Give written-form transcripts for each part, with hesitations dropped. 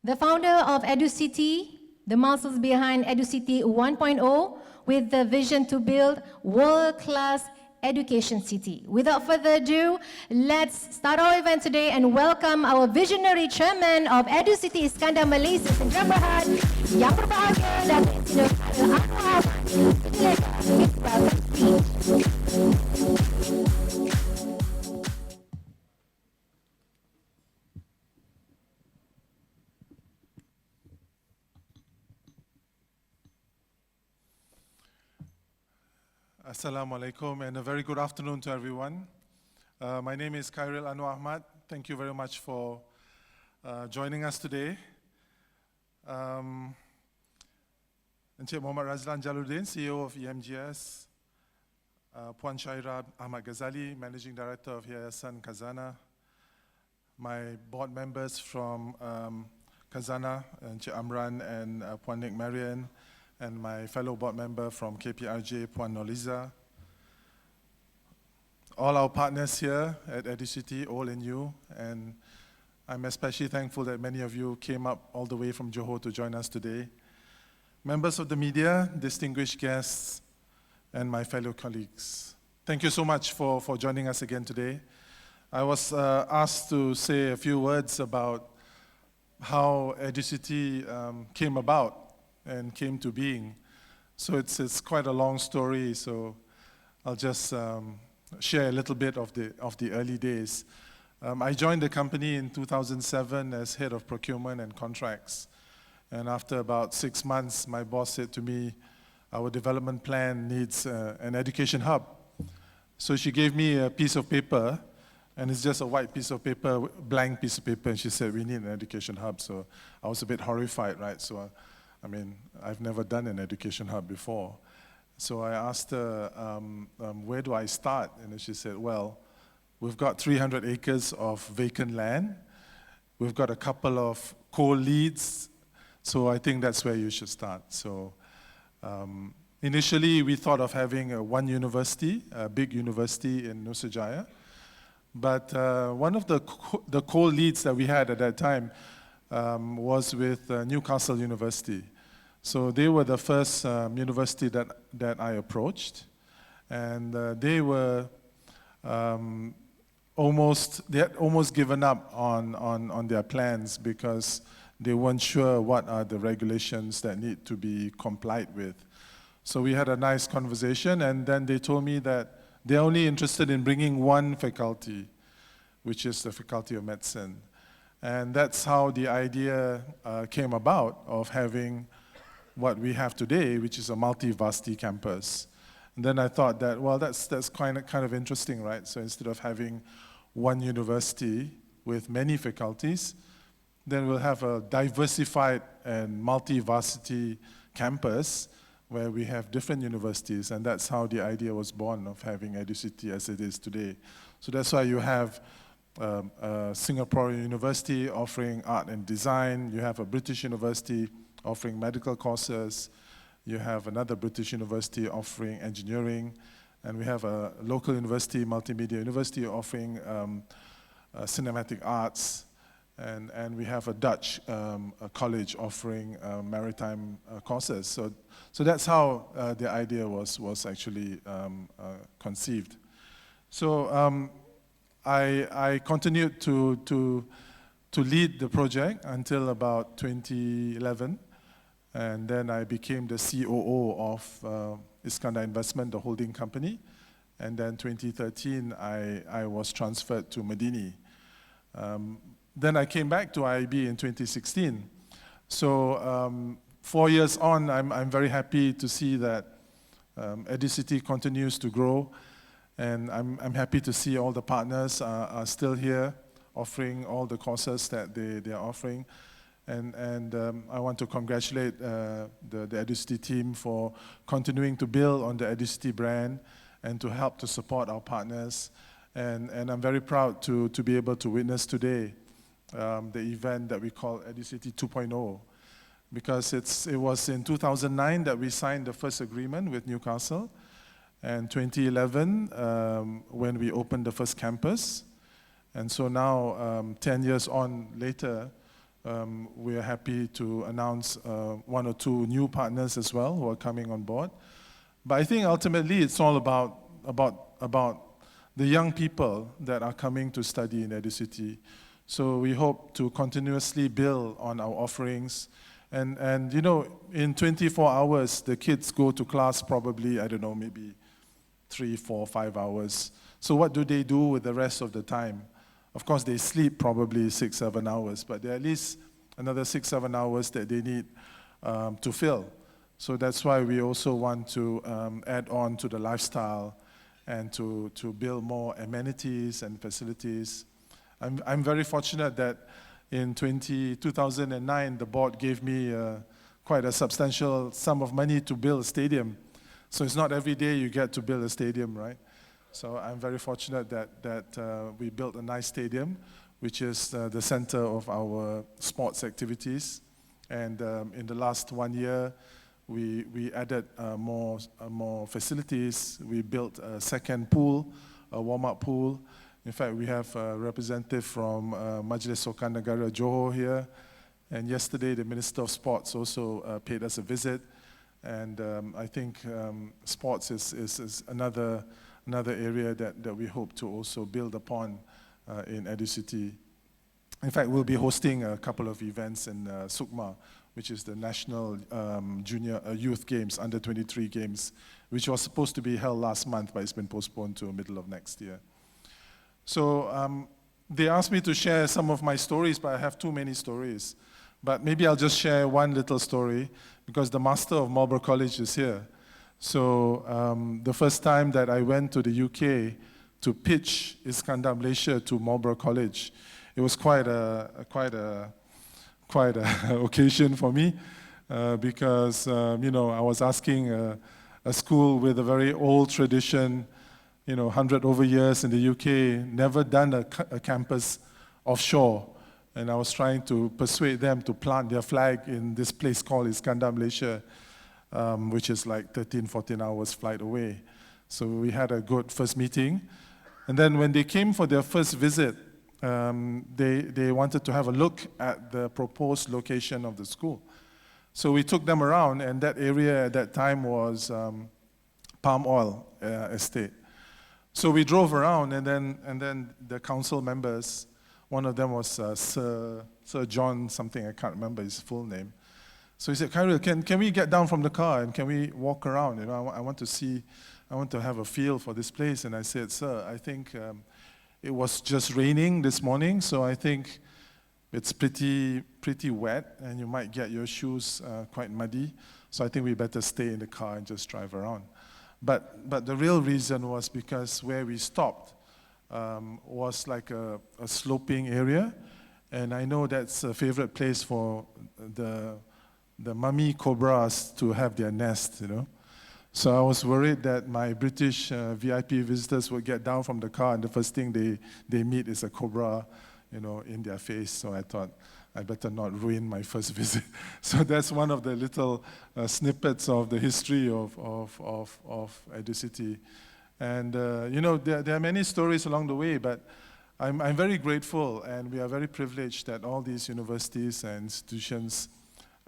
the founder of EduCity, the muscles behind EduCity 1.0, with the vision to build world-class education city. Without further ado, let's start our event today and welcome our visionary chairman of EduCity Iskandar Malaysia. Segera berhad yang berbahagia dan Anwar. Assalamu alaikum and a very good afternoon to everyone. My name is Khairil Anwar Ahmad. Thank you very much for joining us today. Encik Muhammad Razlan Jaluddin, CEO of EMGS. Puan Syairah Ahmad Ghazali, Managing Director of Yayasan Khazanah. My board members from Khazanah, Encik Amran and Puan Nik Marian, and my fellow board member from KPRJ, Puan Noliza. All our partners here at EduCity, all in you, and I'm especially thankful that many of you came up all the way from Johor to join us today. Members of the media, distinguished guests, and my fellow colleagues. Thank you so much for joining us again today. I was asked to say a few words about how EduCity came about and came to being. So it's quite a long story, so I'll just share a little bit of the early days. I joined the company in 2007 as head of procurement and contracts. And after about 6 months, my boss said to me, our development plan needs an education hub. So she gave me a piece of paper, and it's just a white piece of paper, blank piece of paper, and she said, we need an education hub. So I was a bit horrified, right? So I mean, I've never done an education hub before. So I asked her, where do I start? And she said, well, we've got 300 acres of vacant land. We've got a couple of coal leads. So I think that's where you should start. So initially, we thought of having one university, a big university in Nusajaya. But one of the coal leads that we had at that time was with Newcastle University. So they were the first university that I approached, and they had almost given up on their plans because they weren't sure what are the regulations that need to be complied with. So we had a nice conversation, and then they told me that they're only interested in bringing one faculty, which is the Faculty of Medicine. And that's how the idea came about of having what we have today, which is a multi-varsity campus. And then I thought that, well, that's kind of interesting, right? So instead of having one university with many faculties, then we'll have a diversified and multi-varsity campus where we have different universities, and that's how the idea was born of having EduCity as it is today. So that's why you have Singapore University offering art and design, you have a British university offering medical courses, you have another British university offering engineering, and we have a local university, Multimedia University, offering cinematic arts, and we have a Dutch college offering maritime courses. So that's how the idea was actually conceived. So I continued to lead the project until about 2011, and then I became the COO of Iskandar Investment, the holding company, and then 2013 I was transferred to Medini. Then I came back to IIB in 2016. So 4 years on, I'm very happy to see that EduCity continues to grow, and I'm happy to see all the partners are still here offering all the courses that they are offering. And I want to congratulate the EduCity team for continuing to build on the EduCity brand and to help to support our partners. And I'm very proud to be able to witness today the event that we call EduCity 2.0, because it was in 2009 that we signed the first agreement with Newcastle, and 2011 when we opened the first campus. And so now, 10 years on later, we are happy to announce one or two new partners as well who are coming on board. But I think ultimately it's all about the young people that are coming to study in EduCity. So we hope to continuously build on our offerings. And you know, in 24 hours, the kids go to class probably, I don't know, maybe 3, 4, 5 hours. So what do they do with the rest of the time? Of course, they sleep probably 6, 7 hours, but there are at least another 6, 7 hours that they need to fill. So that's why we also want to add on to the lifestyle and to build more amenities and facilities. I'm very fortunate that in 2009, the board gave me quite a substantial sum of money to build a stadium. So it's not every day you get to build a stadium, right? So I'm very fortunate that we built a nice stadium, which is the center of our sports activities. And in the last 1 year, we added more facilities. We built a second pool, a warm-up pool. In fact, we have a representative from Majlis Sukan Negara Johor here. And yesterday, the Minister of Sports also paid us a visit. And I think sports is another area that we hope to also build upon in EduCity. In fact, we'll be hosting a couple of events in Sukma, which is the National Junior Youth Games, Under 23 Games, which was supposed to be held last month, but it's been postponed to the middle of next year. So they asked me to share some of my stories, but I have too many stories. But maybe I'll just share one little story, because the master of Marlborough College is here. So the first time that I went to the UK to pitch Iskandar, Malaysia to Marlborough College, it was quite a occasion for me, because you know, I was asking a school with a very old tradition, you know, 100 over years in the UK, never done a campus offshore. And I was trying to persuade them to plant their flag in this place called Iskandar, Malaysia, which is like 13, 14 hours flight away. So we had a good first meeting. And then when they came for their first visit, they wanted to have a look at the proposed location of the school. So we took them around, and that area at that time was palm oil estate. So we drove around, and then the council members, one of them was Sir John something, I can't remember his full name. So he said, Khairil, can we get down from the car and can we walk around? You know, I want to have a feel for this place. And I said, sir, I think it was just raining this morning, so I think it's pretty wet, and you might get your shoes quite muddy. So I think we better stay in the car and just drive around. But the real reason was because where we stopped was like a sloping area, and I know that's a favorite place for the mummy cobras to have their nest, you know. So I was worried that my British VIP visitors would get down from the car, and the first thing they meet is a cobra, you know, in their face. So I thought I better not ruin my first visit. So that's one of the little snippets of the history of EduCity. And you know, there are many stories along the way, but I'm very grateful, and we are very privileged that all these universities and institutions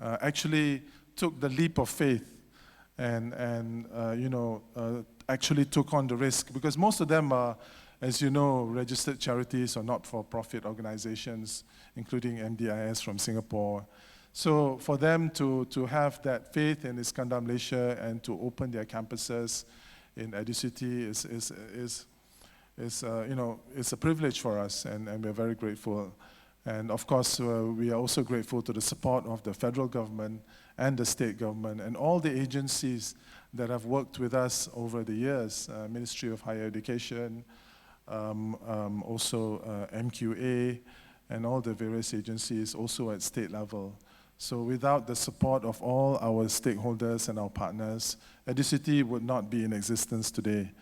actually took the leap of faith and you know, actually took on the risk, because most of them are, as you know, registered charities or not-for-profit organizations, including MDIS from Singapore. So for them to have that faith in Iskandar, Malaysia, and to open their campuses in EduCity is you know, it's a privilege for us, and we're very grateful. And of course, we are also grateful to the support of the federal government and the state government and all the agencies that have worked with us over the years, Ministry of Higher Education, also MQA, and all the various agencies also at state level. So without the support of all our stakeholders and our partners, EduCity would not be in existence today.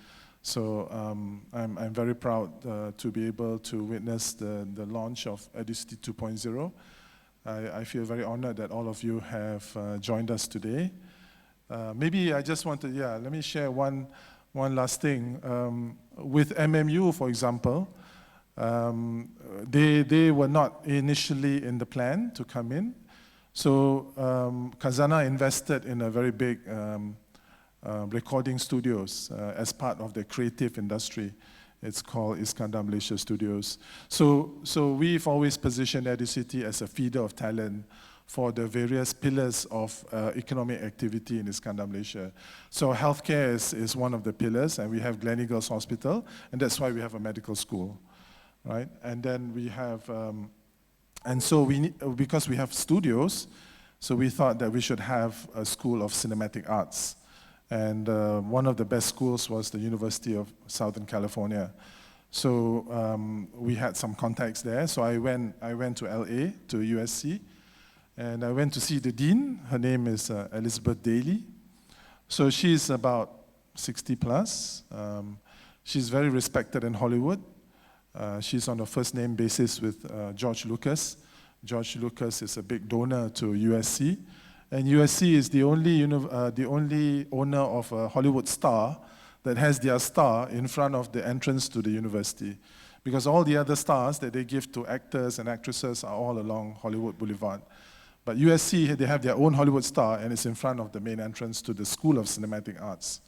So I'm very proud to be able to witness the launch of EduCity 2.0. I feel very honored that all of you have joined us today. Maybe I just want to, let me share one last thing. With MMU, for example, They were not initially in the plan to come in. So Khazanah invested in a very big recording studios as part of the creative industry. It's called Iskandar Malaysia Studios. So we've always positioned EduCity as a feeder of talent for the various pillars of economic activity in Iskandar Malaysia. So healthcare is one of the pillars, and we have Gleneagles Hospital, and that's why we have a medical school, right? And then we have, and so because we have studios, so we thought that we should have a school of cinematic arts. And one of the best schools was the University of Southern California. So we had some contacts there. So I went to LA, to USC, and I went to see the dean. Her name is Elizabeth Daly. So she's about 60 plus. She's very respected in Hollywood. She's on a first name basis with George Lucas. George Lucas is a big donor to USC. And USC is the only owner of a Hollywood star that has their star in front of the entrance to the university. Because all the other stars that they give to actors and actresses are all along Hollywood Boulevard. But USC, they have their own Hollywood star, and it's in front of the main entrance to the School of Cinematic Arts.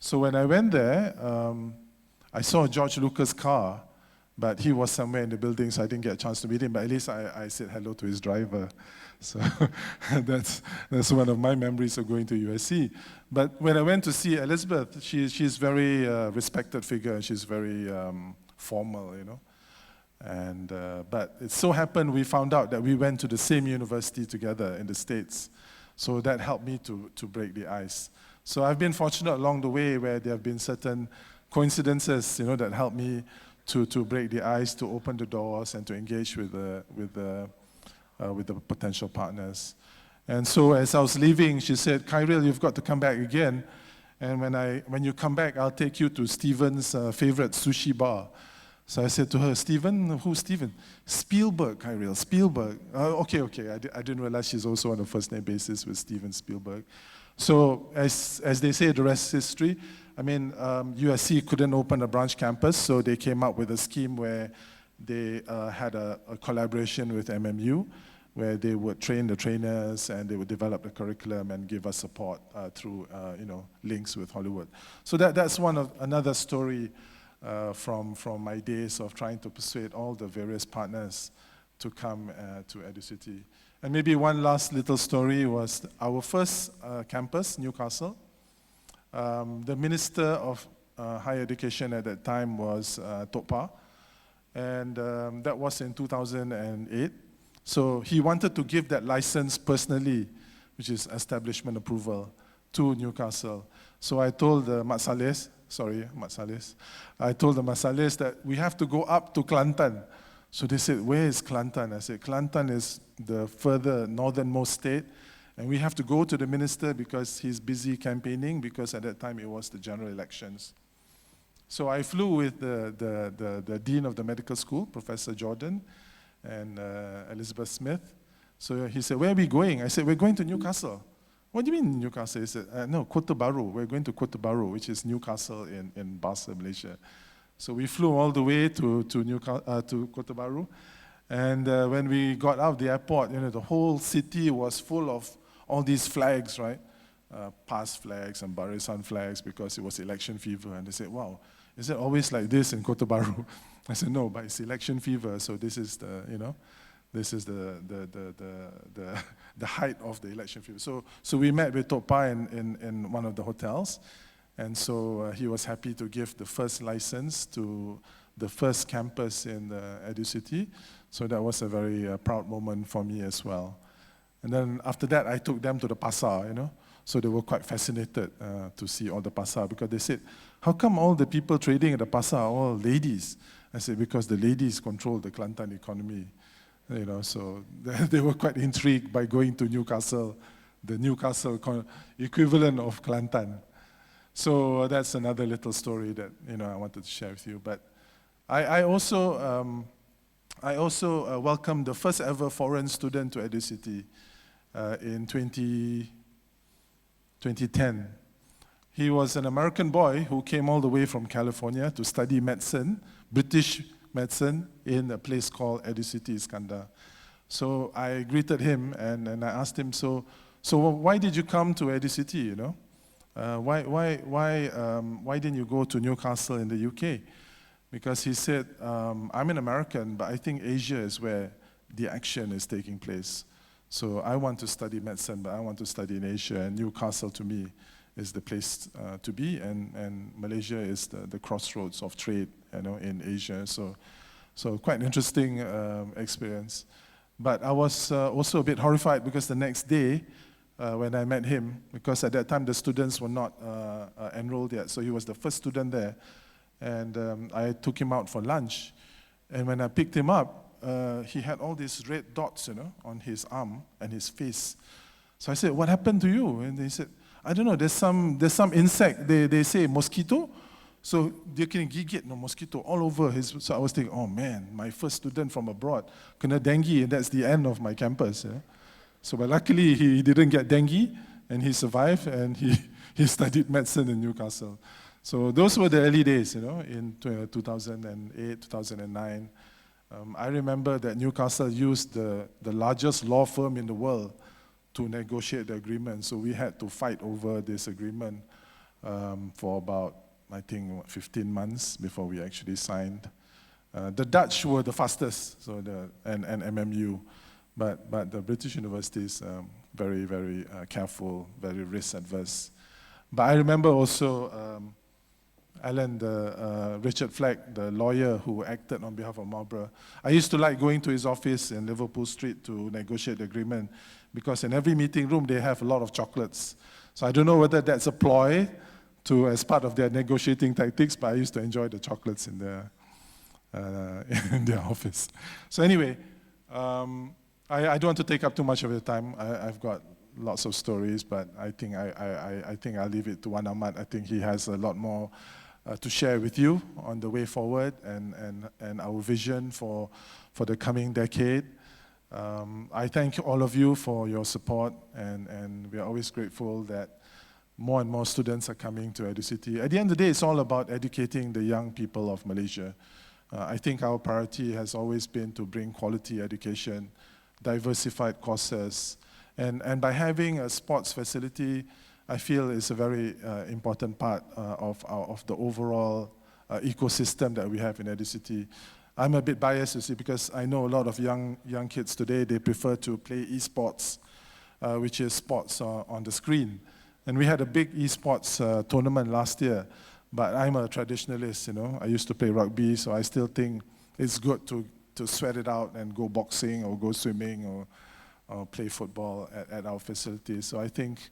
So when I went there, I saw George Lucas' car, but he was somewhere in the building, so I didn't get a chance to meet him, but at least I said hello to his driver. So that's one of my memories of going to USC. But when I went to see Elizabeth, she's very respected figure, and she's very formal, you know. And but it so happened we found out that we went to the same university together in the States. So that helped me to break the ice. So I've been fortunate along the way where there have been certain coincidences, you know, that helped me to break the ice, to open the doors, and to engage with the potential partners. And so as I was leaving, she said, "Khairil, you've got to come back again. And when you come back, I'll take you to Steven's favorite sushi bar." So I said to her, "Steven? Who's Steven?" "Spielberg, Khairil, Spielberg." Okay. I didn't realize she's also on a first-name basis with Steven Spielberg. So as they say, the rest is history. I mean, USC couldn't open a branch campus, so they came up with a scheme where they had a collaboration with MMU, where they would train the trainers and they would develop the curriculum and give us support through links with Hollywood. So that's another story from my days of trying to persuade all the various partners to come to EduCity. And maybe one last little story was our first campus, Newcastle. The Minister of Higher Education at that time was Tokpa, and that was in 2008. So he wanted to give that license personally, which is establishment approval, to Newcastle. So I told the I told the Masales that we have to go up to Kelantan. So they said, "Where is Kelantan?" I said, "Kelantan is the further northernmost state, and we have to go to the minister because he's busy campaigning, because at that time it was the general elections." So I flew with the dean of the medical school, Professor Jordan, and Elizabeth Smith. So he said, "Where are we going?" I said, "We're going to Newcastle." "What do you mean Newcastle?" He said, "No, Kota Baru. We're going to Kota Baru, which is Newcastle in Bahasa, Malaysia." So we flew all the way to Kota Baru. And when we got out of the airport, the whole city was full of all these flags, right? PAS flags and Barisan flags, because it was election fever. And they said, "Wow, is it always like this in Kota Baru?" I said, "No, but it's election fever, so this is the height of the election fever." So we met with Tokpa in one of the hotels, and so he was happy to give the first license to the first campus in the EduCity. So that was a very proud moment for me as well. And then after that, I took them to the pasar, So they were quite fascinated to see all the pasar, because they said, "How come all the people trading at the pasar are all ladies?" I said, "Because the ladies control the Kelantan economy." So they were quite intrigued by going to Newcastle, the Newcastle equivalent of Kelantan. So that's another little story that I wanted to share with you. But I also welcomed the first ever foreign student to EduCity in 2010. He was an American boy who came all the way from California to study medicine, British medicine in a place called EduCity Iskandar. So I greeted him and I asked him, so why did you come to EduCity, you know? Why didn't you go to Newcastle in the UK? Because he said, I'm an American, but I think Asia is where the action is taking place. So I want to study medicine, but I want to study in Asia, and Newcastle to me is the place to be, and Malaysia is the crossroads of trade, you know, in Asia. So quite an interesting experience. But I was also a bit horrified because the next day, when I met him, because at that time the students were not enrolled yet, so he was the first student there, and I took him out for lunch, and when I picked him up, he had all these red dots, you know, on his arm and his face. So I said, "What happened to you?" And they said, "I don't know. There's some insect. They say mosquito. So they can get no mosquito all over his." So I was thinking, "Oh man, my first student from abroad kena dengue, and that's the end of my campus." Yeah? So, but luckily he didn't get dengue, and he survived, and he studied medicine in Newcastle. So those were the early days, you know, in 2008, 2009. I remember that Newcastle used the largest law firm in the world to negotiate the agreement. So we had to fight over this agreement for about, I think, 15 months before we actually signed. The Dutch were the fastest, so and MMU, but the British universities very, very careful, very risk adverse. But I remember also Alan, Richard Fleck, the lawyer who acted on behalf of Marlborough. I used to like going to his office in Liverpool Street to negotiate the agreement, because in every meeting room they have a lot of chocolates. So I don't know whether that's a ploy as part of their negotiating tactics, but I used to enjoy the chocolates in their office. So anyway, I don't want to take up too much of your time. I've got lots of stories, but I think I'll leave it to Ahmad. I think he has a lot more to share with you on the way forward and our vision for the coming decade. I thank all of you for your support, and we are always grateful that more and more students are coming to EduCity. At the end of the day, it's all about educating the young people of Malaysia. I think our priority has always been to bring quality education, diversified courses, and by having a sports facility, I feel it's a very important part of the overall ecosystem that we have in EduCity. I'm a bit biased, you see, because I know a lot of young kids today, they prefer to play esports, which is sports on the screen. And we had a big esports tournament last year, but I'm a traditionalist, you know. I used to play rugby, so I still think it's good to sweat it out and go boxing or go swimming or play football at our facilities. So I think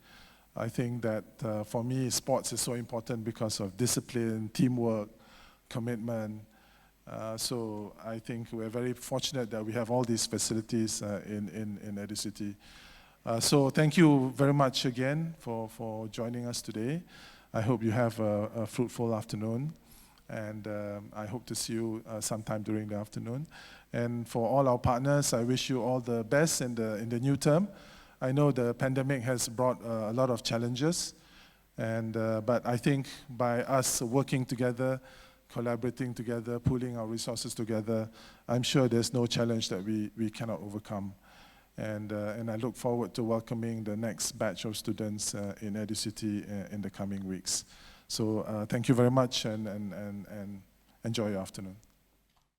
that for me, sports is so important because of discipline, teamwork, commitment. So I think we're very fortunate that we have all these facilities in EduCity. So thank you very much again for joining us today. I hope you have a fruitful afternoon, and I hope to see you sometime during the afternoon. And for all our partners, I wish you all the best in the new term. I know the pandemic has brought a lot of challenges, but I think by us working together, collaborating together, pooling our resources together, I'm sure there's no challenge that we cannot overcome. And I look forward to welcoming the next batch of students in EduCity in the coming weeks. So thank you very much, and enjoy your afternoon.